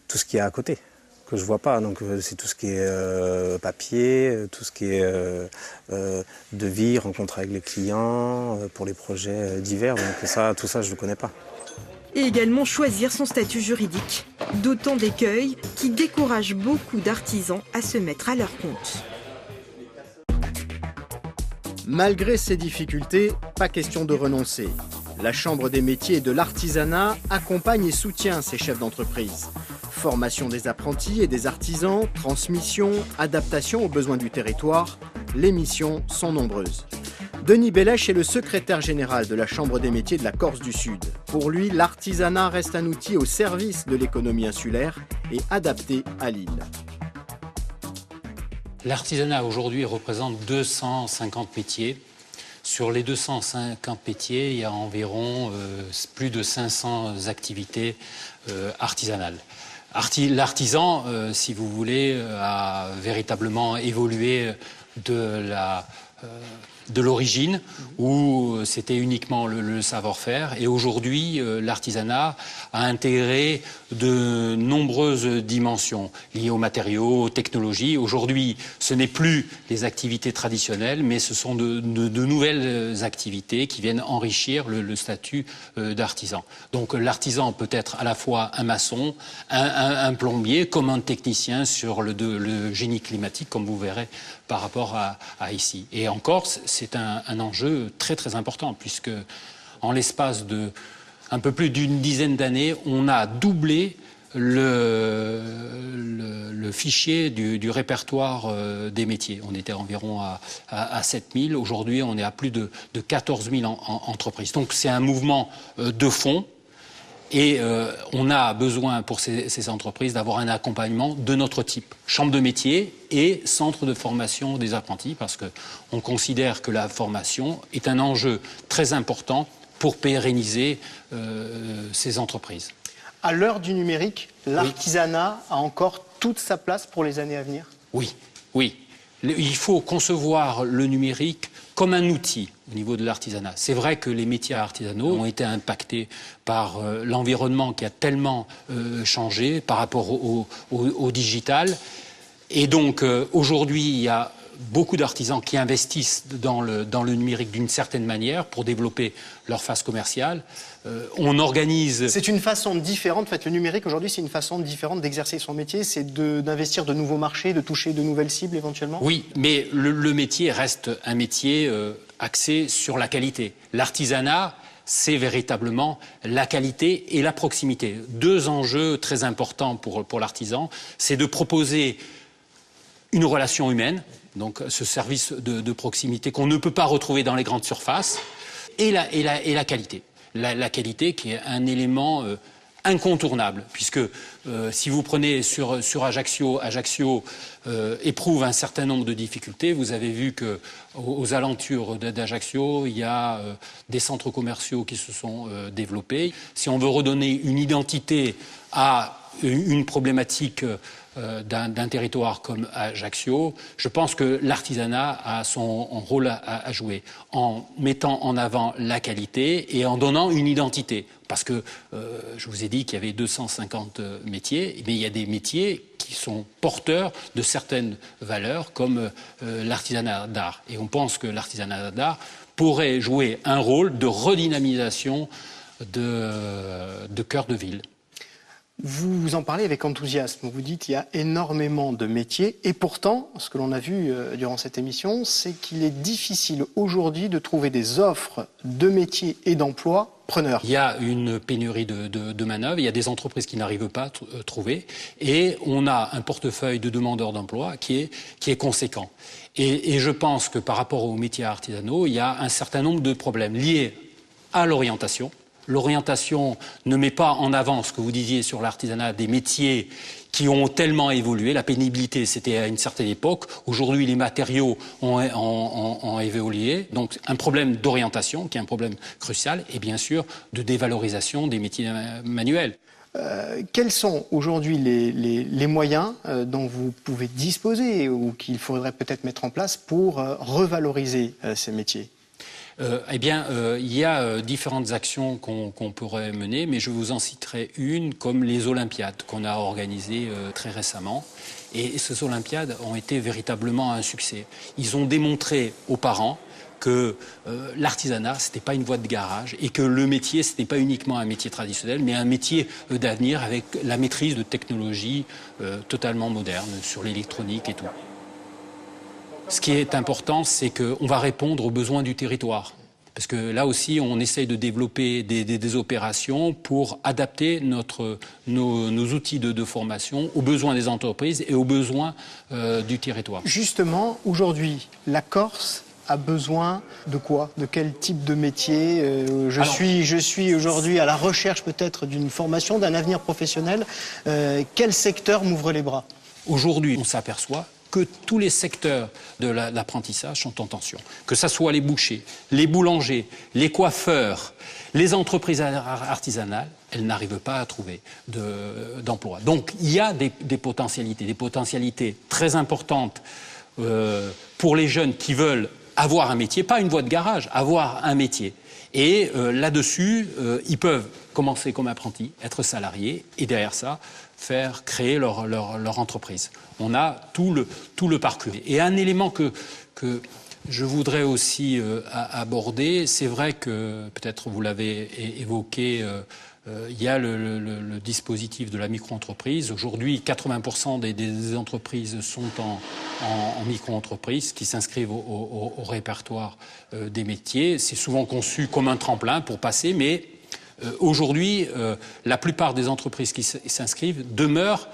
W: tout ce qu'il y a à côté, que je ne vois pas. Donc c'est tout ce qui est papier, tout ce qui est devis, rencontre avec les clients, pour les projets divers. Donc tout ça, je ne le connais pas.
Q: Et également choisir son statut juridique. D'autant d'écueils qui découragent beaucoup d'artisans à se mettre à leur compte.
A: Malgré ces difficultés, pas question de renoncer. La Chambre des métiers et de l'artisanat accompagne et soutient ces chefs d'entreprise. Formation des apprentis et des artisans, transmission, adaptation aux besoins du territoire, les missions sont nombreuses. Denis Bellèche est le secrétaire général de la Chambre des métiers de la Corse du Sud. Pour lui, l'artisanat reste un outil au service de l'économie insulaire et adapté à l'île.
X: L'artisanat aujourd'hui représente 250 métiers. Sur les 250 métiers, il y a environ plus de 500 activités artisanales. L'artisan, si vous voulez, a véritablement évolué de l'origine, où c'était uniquement le savoir-faire. Et aujourd'hui, l'artisanat a intégré de nombreuses dimensions liées aux matériaux, aux technologies. Aujourd'hui, ce n'est plus les activités traditionnelles, mais ce sont de nouvelles activités qui viennent enrichir le statut d'artisan. Donc l'artisan peut être à la fois un maçon, un plombier, comme un technicien sur le génie climatique, comme vous verrez par rapport à ici. Et en Corse, c'est un enjeu très très important, puisque en l'espace de un peu plus d'une dizaine d'années, on a doublé le fichier du répertoire des métiers. On était environ à 7 000. Aujourd'hui, on est à plus de 14 000 entreprises. Donc c'est un mouvement de fond. Et on a besoin pour ces entreprises d'avoir un accompagnement de notre type. Chambre de métier et centre de formation des apprentis, parce qu'on considère que la formation est un enjeu très important pour pérenniser ces entreprises.
A: À l'heure du numérique, l'artisanat a encore toute sa place pour les années à venir ?
X: Oui, oui. Il faut concevoir le numérique comme un outil au niveau de l'artisanat. C'est vrai que les métiers artisanaux ont été impactés par l'environnement qui a tellement changé par rapport au digital. Et donc aujourd'hui, il y a beaucoup d'artisans qui investissent dans le numérique d'une certaine manière pour développer leur phase commerciale. On organise...
A: C'est une façon différente, en fait, le numérique aujourd'hui, c'est une façon différente d'exercer son métier, c'est d'investir de nouveaux marchés, de toucher de nouvelles cibles éventuellement?
X: Oui, mais le métier reste un métier axé sur la qualité. L'artisanat, c'est véritablement la qualité et la proximité. Deux enjeux très importants pour l'artisan, c'est de proposer une relation humaine, donc ce service de proximité qu'on ne peut pas retrouver dans les grandes surfaces, et la qualité. La qualité qui est un élément incontournable, puisque si vous prenez sur Ajaccio, Ajaccio éprouve un certain nombre de difficultés. Vous avez vu qu'aux alentours d'Ajaccio, il y a des centres commerciaux qui se sont développés. Si on veut redonner une identité à une problématique d'un territoire comme Ajaccio, je pense que l'artisanat a son rôle à jouer en mettant en avant la qualité et en donnant une identité. Parce que je vous ai dit qu'il y avait 250 métiers, mais il y a des métiers qui sont porteurs de certaines valeurs comme l'artisanat d'art. Et on pense que l'artisanat d'art pourrait jouer un rôle de redynamisation de cœur de ville.
A: Vous en parlez avec enthousiasme, vous dites qu'il y a énormément de métiers et pourtant, ce que l'on a vu durant cette émission, c'est qu'il est difficile aujourd'hui de trouver des offres de métiers et d'emplois preneurs.
X: Il y a une pénurie de manœuvres, il y a des entreprises qui n'arrivent pas à trouver et on a un portefeuille de demandeurs d'emploi qui est conséquent. Et je pense que par rapport aux métiers artisanaux, il y a un certain nombre de problèmes liés à l'orientation. L'orientation ne met pas en avant ce que vous disiez sur l'artisanat, des métiers qui ont tellement évolué. La pénibilité, c'était à une certaine époque. Aujourd'hui, les matériaux ont évolué. Donc, un problème d'orientation, qui est un problème crucial, et bien sûr, de dévalorisation des métiers manuels.
A: Quels sont aujourd'hui les moyens dont vous pouvez disposer ou qu'il faudrait peut-être mettre en place pour revaloriser ces métiers ?
X: Il y a différentes actions qu'on pourrait mener, mais je vous en citerai une, comme les Olympiades qu'on a organisées très récemment. Et ces Olympiades ont été véritablement un succès. Ils ont démontré aux parents que l'artisanat, ce n'était pas une voie de garage et que le métier, ce n'était pas uniquement un métier traditionnel, mais un métier d'avenir avec la maîtrise de technologies totalement modernes sur l'électronique et tout. Ce qui est important, c'est qu'on va répondre aux besoins du territoire. Parce que là aussi, on essaye de développer des opérations pour adapter nos outils de formation aux besoins des entreprises et aux besoins du territoire.
A: Justement, aujourd'hui, la Corse a besoin de quoi? De quel type de métier? Je suis aujourd'hui à la recherche peut-être d'une formation, d'un avenir professionnel. Quel secteur m'ouvre les bras?
X: Aujourd'hui, on s'aperçoit que tous les secteurs de l'apprentissage sont en tension. Que ce soit les bouchers, les boulangers, les coiffeurs, les entreprises artisanales, elles n'arrivent pas à trouver d'emploi. Donc il y a des potentialités très importantes pour les jeunes qui veulent avoir un métier, pas une voie de garage, avoir un métier. Et là-dessus, ils peuvent commencer comme apprentis, être salariés, et derrière ça, créer leur entreprise. On a tout le parcours. Et un élément que je voudrais aussi aborder, c'est vrai que, peut-être vous l'avez évoqué, il y a le dispositif de la micro-entreprise. Aujourd'hui, 80% des entreprises sont en micro-entreprise qui s'inscrivent au répertoire des métiers. C'est souvent conçu comme un tremplin pour passer, mais aujourd'hui, la plupart des entreprises qui s'inscrivent demeurent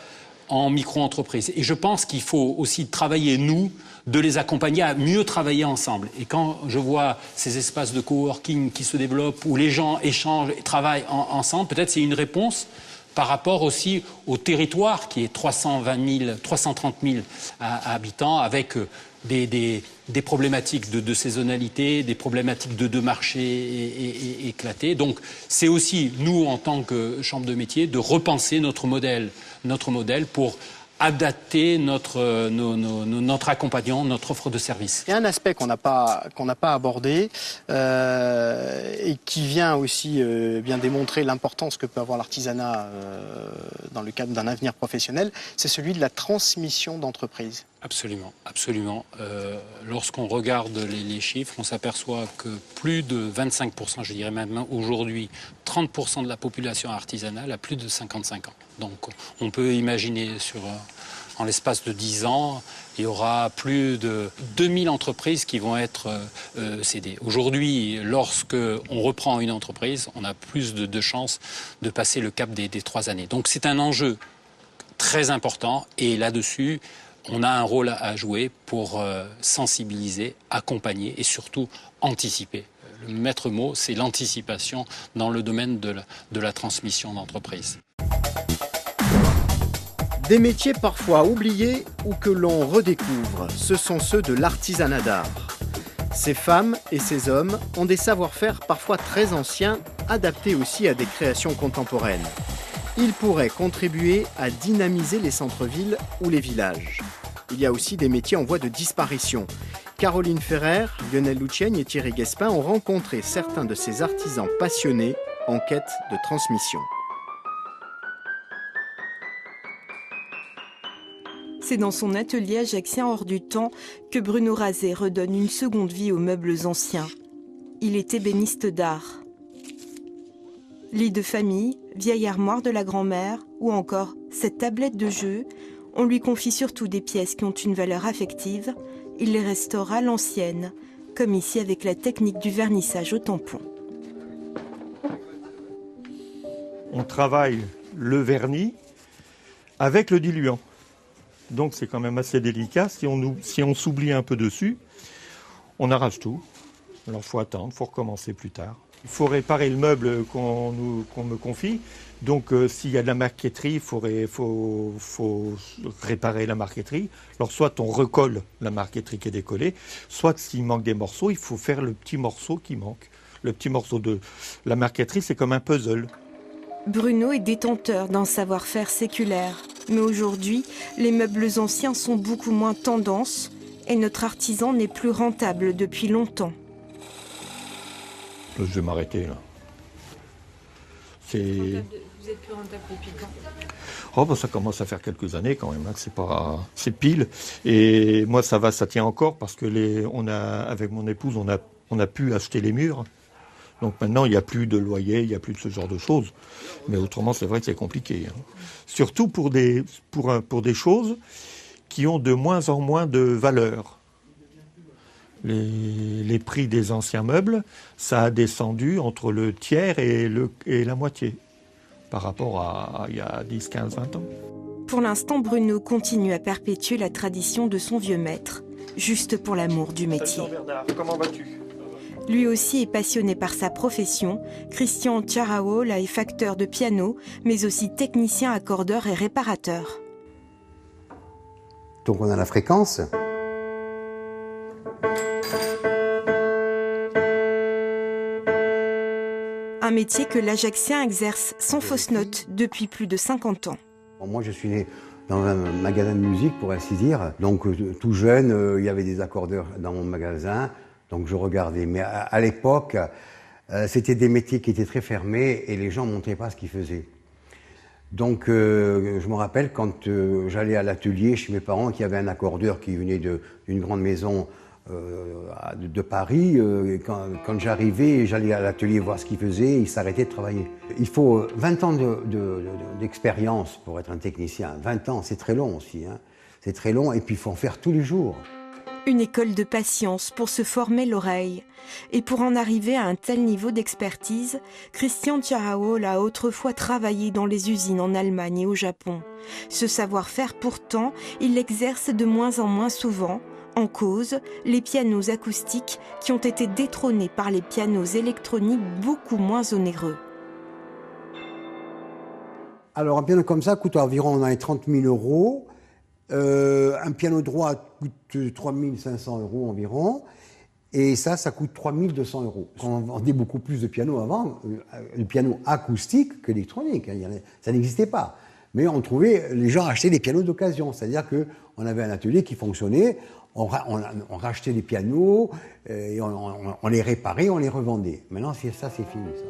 X: en micro-entreprise. Et je pense qu'il faut aussi travailler, nous, de les accompagner à mieux travailler ensemble. Et quand je vois ces espaces de coworking qui se développent, où les gens échangent et travaillent ensemble, peut-être c'est une réponse par rapport aussi au territoire qui est 330 000 habitants, avec des problématiques de saisonnalité, des problématiques de marché éclatés. Donc c'est aussi, nous, en tant que Chambre de métier, de repenser notre modèle pour adapter notre accompagnement, notre offre de service.
A: Il y a un aspect qu'on n'a pas abordé et qui vient aussi bien démontrer l'importance que peut avoir l'artisanat dans le cadre d'un avenir professionnel, c'est celui de la transmission d'entreprise.
X: Absolument, absolument. Lorsqu'on regarde les chiffres, on s'aperçoit que plus de 25%, je dirais maintenant aujourd'hui, 30% de la population artisanale a plus de 55 ans. Donc on peut imaginer en l'espace de 10 ans, il y aura plus de 2000 entreprises qui vont être cédées. Aujourd'hui, lorsque on reprend une entreprise, on a plus de chances de passer le cap des 3 années. Donc c'est un enjeu très important et là-dessus, on a un rôle à jouer pour sensibiliser, accompagner et surtout anticiper. Le maître mot, c'est l'anticipation dans le domaine de la transmission d'entreprise.
A: Des métiers parfois oubliés ou que l'on redécouvre, ce sont ceux de l'artisanat d'art. Ces femmes et ces hommes ont des savoir-faire parfois très anciens, adaptés aussi à des créations contemporaines. Ils pourraient contribuer à dynamiser les centres-villes ou les villages. Il y a aussi des métiers en voie de disparition. Caroline Ferrer, Lionel Lucienne et Thierry Guespin ont rencontré certains de ces artisans passionnés en quête de transmission.
Q: C'est dans son atelier ajaccien hors du temps que Bruno Razet redonne une seconde vie aux meubles anciens. Il est ébéniste d'art. Lit de famille, vieille armoire de la grand-mère ou encore cette tablette de jeu, on lui confie surtout des pièces qui ont une valeur affective. Il les restaure à l'ancienne, comme ici avec la technique du vernissage au tampon.
B: On travaille le vernis avec le diluant. Donc c'est quand même assez délicat. Si on s'oublie un peu dessus, on arrache tout. Alors il faut attendre, il faut recommencer plus tard. Il faut réparer le meuble qu'on me confie. Donc s'il y a de la marqueterie, il faut réparer la marqueterie. Alors soit on recolle la marqueterie qui est décollée, soit s'il manque des morceaux, il faut faire le petit morceau qui manque. Le petit morceau de la marqueterie, c'est comme un puzzle.
Q: Bruno est détenteur d'un savoir-faire séculaire. Mais aujourd'hui, les meubles anciens sont beaucoup moins tendance et notre artisan n'est plus rentable depuis longtemps.
B: Je vais m'arrêter là.
E: Vous êtes plus rentable depuis quand?
B: Oh, bah, ça commence à faire quelques années quand même, hein. C'est pile. Et moi ça tient encore parce que avec mon épouse on a pu acheter les murs. Donc maintenant, il n'y a plus de loyer, il n'y a plus de ce genre de choses. Mais autrement, c'est vrai que c'est compliqué. Hein. Surtout pour des choses qui ont de moins en moins de valeur. Les prix des anciens meubles, ça a descendu entre le tiers et la moitié par rapport à il y a 10, 15, 20 ans.
Q: Pour l'instant, Bruno continue à perpétuer la tradition de son vieux maître, juste pour l'amour du métier.
B: Salut Bernard, comment vas-tu ?
Q: Lui aussi est passionné par sa profession. Christian Tcharaola est facteur de piano, mais aussi technicien, accordeur et réparateur.
F: Donc on a la fréquence.
Q: Un métier que l'Ajaccien exerce sans fausse note depuis plus de 50 ans.
F: Moi je suis né dans un magasin de musique pour ainsi dire. Donc tout jeune, il y avait des accordeurs dans mon magasin. Donc je regardais, mais à l'époque, c'était des métiers qui étaient très fermés et les gens ne montraient pas ce qu'ils faisaient. Donc je me rappelle quand j'allais à l'atelier chez mes parents, qu'il y avait un accordeur qui venait d'une grande maison de Paris. Quand j'arrivais, j'allais à l'atelier voir ce qu'il faisait, il s'arrêtait de travailler. Il faut 20 ans d'expérience pour être un technicien. 20 ans, c'est très long aussi. Hein. C'est très long et puis il faut en faire tous les jours.
Q: Une école de patience pour se former l'oreille. Et pour en arriver à un tel niveau d'expertise, Christian Tcharaola a autrefois travaillé dans les usines en Allemagne et au Japon. Ce savoir-faire, pourtant, il l'exerce de moins en moins souvent. En cause, les pianos acoustiques qui ont été détrônés par les pianos électroniques beaucoup moins onéreux.
F: Alors un piano comme ça coûte environ 30 000 €. Un piano droit coûte 3 500 € environ. Et ça coûte 3 200 €. On vendait beaucoup plus de pianos avant, le piano acoustique qu'électronique. Ça n'existait pas. mais on trouvait, les gens achetaient des pianos d'occasion, c'est-à-dire qu'on avait un atelier qui fonctionnait, on rachetait des pianos, et on les réparait, on les revendait. Maintenant, c'est fini, ça.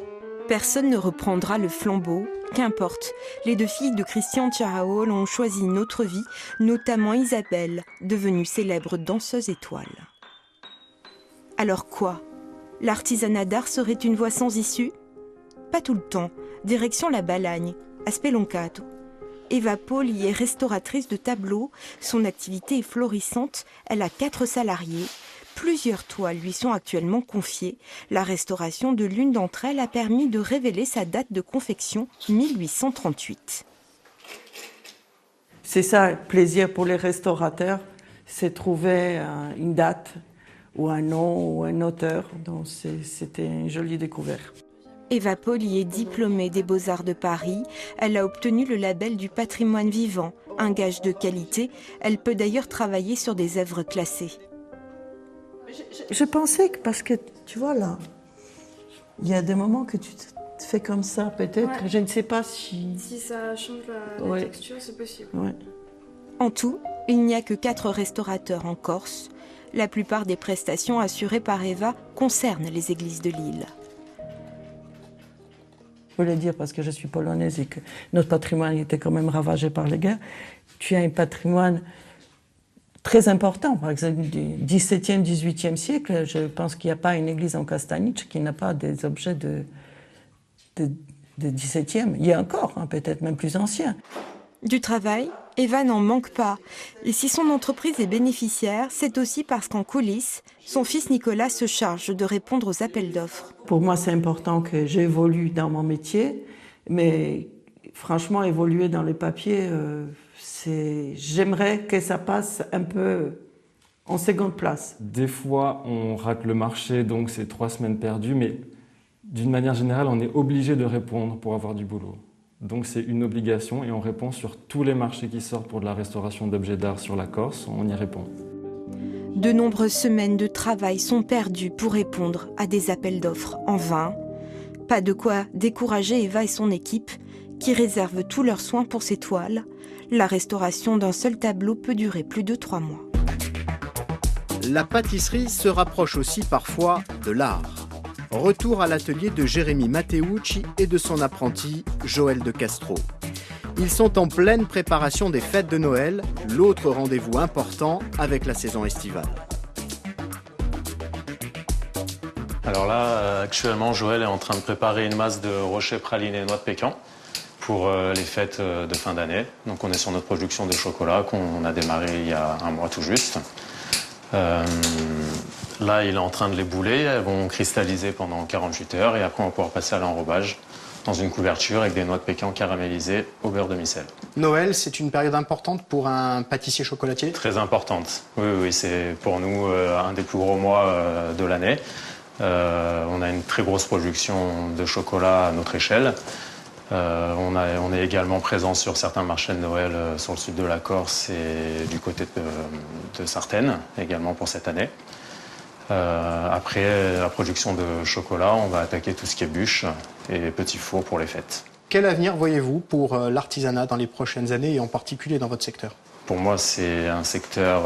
Q: Personne ne reprendra le flambeau, qu'importe. Les 2 filles de Christian Tjaraol ont choisi une autre vie, notamment Isabelle, devenue célèbre danseuse étoile. Alors quoi? L'artisanat d'art serait une voie sans issue? Pas tout le temps. Direction la Balagne, à Speloncato. Eva Paul y est restauratrice de tableaux. Son activité est florissante. Elle a 4 salariés. Plusieurs toiles lui sont actuellement confiées. La restauration de l'une d'entre elles a permis de révéler sa date de confection, 1838.
G: C'est ça le plaisir pour les restaurateurs, c'est trouver une date ou un nom ou un auteur. Donc c'était une jolie découverte.
Q: Eva Paul y est diplômée des Beaux-Arts de Paris. Elle a obtenu le label du patrimoine vivant, un gage de qualité. Elle peut d'ailleurs travailler sur des œuvres classées.
G: Je pensais que, parce que, tu vois là, il y a des moments que tu te fais comme ça, peut-être. Ouais. Je ne sais pas si...
E: Si ça change la texture, c'est possible.
G: Ouais.
Q: En tout, il n'y a que 4 restaurateurs en Corse. La plupart des prestations assurées par Eva concernent les églises de l'île.
G: Je voulais dire, parce que je suis polonaise et que notre patrimoine était quand même ravagé par les guerres, tu as un patrimoine très important, par exemple du XVIIe, XVIIIe siècle. Je pense qu'il n'y a pas une église en Castaniche qui n'a pas des objets de XVIIe. Il y a encore, peut-être même plus anciens.
Q: Du travail, Eva n'en manque pas. Et si son entreprise est bénéficiaire, c'est aussi parce qu'en coulisses, son fils Nicolas se charge de répondre aux appels d'offres.
G: Pour moi, c'est important que j'évolue dans mon métier, mais franchement, évoluer dans les papiers, j'aimerais que ça passe un peu en seconde place.
H: Des fois, on rate le marché, donc c'est 3 semaines perdues, mais d'une manière générale, on est obligé de répondre pour avoir du boulot. Donc c'est une obligation et on répond sur tous les marchés qui sortent pour de la restauration d'objets d'art sur la Corse, on y répond.
Q: De nombreuses semaines de travail sont perdues pour répondre à des appels d'offres en vain. Pas de quoi décourager Eva et son équipe qui réservent tous leurs soins pour ces toiles. La restauration d'un seul tableau peut durer plus de 3 mois.
A: La pâtisserie se rapproche aussi parfois de l'art. Retour à l'atelier de Jérémy Matteucci et de son apprenti Joël de Castro. Ils sont en pleine préparation des fêtes de Noël, l'autre rendez-vous important avec la saison estivale.
I: Alors là, actuellement, Joël est en train de préparer une masse de rochers pralinés et noix de pécan pour les fêtes de fin d'année. Donc on est sur notre production de chocolat qu'on a démarré il y a 1 mois tout juste. Là, il est en train de les bouler, elles vont cristalliser pendant 48 heures et après on va pouvoir passer à l'enrobage dans une couverture avec des noix de pécan caramélisées au beurre de micelle.
A: Noël, c'est une période importante pour un pâtissier chocolatier?
I: Très importante, oui, c'est pour nous un des plus gros mois de l'année. On a une très grosse production de chocolat à notre échelle. On est également présent sur certains marchés de Noël sur le sud de la Corse et du côté de Sartène, également pour cette année. Après la production de chocolat, on va attaquer tout ce qui est bûches et petits fours pour les fêtes.
A: Quel avenir voyez-vous pour l'artisanat dans les prochaines années et en particulier dans votre secteur?
I: Pour moi, c'est un secteur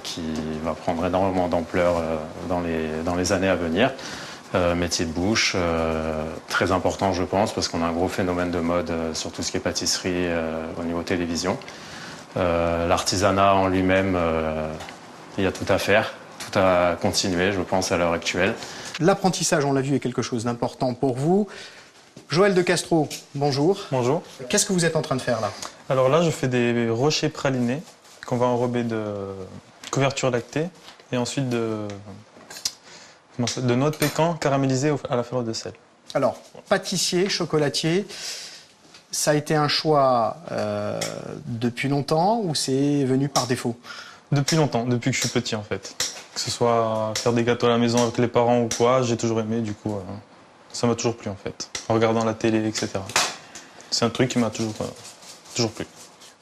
I: qui va prendre énormément d'ampleur dans les années à venir. Métier de bouche, très important je pense, parce qu'on a un gros phénomène de mode sur tout ce qui est pâtisserie au niveau télévision. L'artisanat en lui-même, il y a tout à faire, tout à continuer je pense à l'heure actuelle.
A: L'apprentissage, on l'a vu, est quelque chose d'important pour vous. Joël de Castro, bonjour.
J: Bonjour.
A: Qu'est-ce que vous êtes en train de faire là?
J: Alors là, je fais des rochers pralinés qu'on va enrober de couverture lactée et ensuite de noix de pécan caramélisées à la fleur de sel.
A: Alors, pâtissier, chocolatier, ça a été un choix depuis longtemps ou c'est venu par défaut?
J: Depuis longtemps, depuis que je suis petit en fait. Que ce soit faire des gâteaux à la maison avec les parents ou quoi, j'ai toujours aimé, du coup, ça m'a toujours plu en fait. En regardant la télé, etc. C'est un truc qui m'a toujours plu.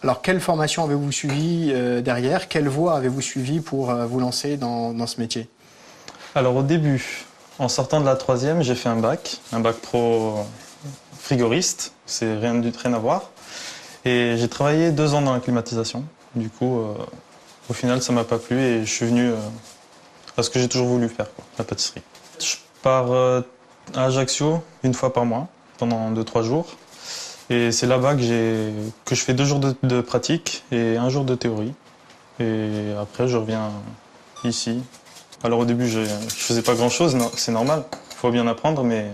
A: Alors, quelle formation avez-vous suivi derrière? Quelle voie avez-vous suivi pour vous lancer dans ce métier?
J: Alors au début, en sortant de la 3e, j'ai fait un bac pro frigoriste, c'est rien à voir. Et j'ai travaillé 2 ans dans la climatisation. Du coup, au final, ça m'a pas plu et je suis venu à ce que j'ai toujours voulu faire, quoi, la pâtisserie. Je pars à Ajaccio 1 fois par mois, pendant 2-3 jours. Et c'est là-bas que je fais 2 jours de pratique et 1 jour de théorie. Et après, je reviens ici. Alors au début, je faisais pas grand-chose, c'est normal, il faut bien apprendre, mais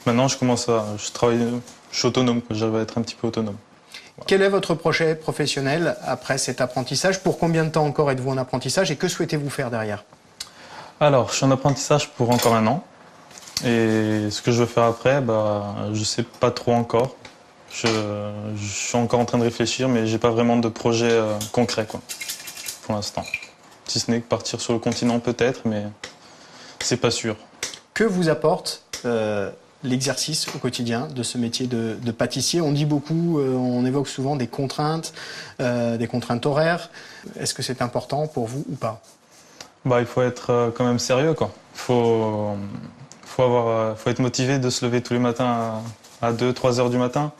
J: maintenant, je suis autonome, j'arrive à être un petit peu autonome.
A: Quel est votre projet professionnel après cet apprentissage? Pour combien de temps encore êtes-vous en apprentissage et que souhaitez-vous faire derrière?
J: Alors, je suis en apprentissage pour encore 1 an. Et ce que je veux faire après, je ne sais pas trop encore. Je suis encore en train de réfléchir, mais j'ai pas vraiment de projet concret, quoi, pour l'instant. Si ce n'est que partir sur le continent peut-être, mais c'est pas sûr.
A: Que vous apporte l'exercice au quotidien de ce métier de pâtissier? On dit beaucoup, on évoque souvent des contraintes horaires. Est-ce que c'est important pour vous ou pas?
J: Il faut être quand même sérieux, quoi. Faut être motivé de se lever tous les matins à 2-3 heures du matin.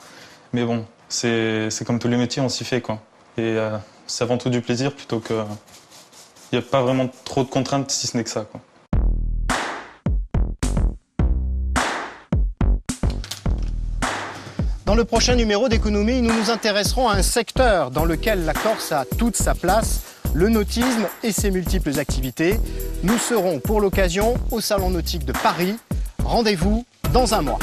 J: Mais bon, c'est comme tous les métiers, on s'y fait, quoi. Et c'est avant tout du plaisir plutôt que... Il n'y a pas vraiment trop de contraintes si ce n'est que ça, quoi.
A: Dans le prochain numéro d'Économie, nous nous intéresserons à un secteur dans lequel la Corse a toute sa place, le nautisme et ses multiples activités. Nous serons pour l'occasion au Salon nautique de Paris. Rendez-vous dans 1 mois.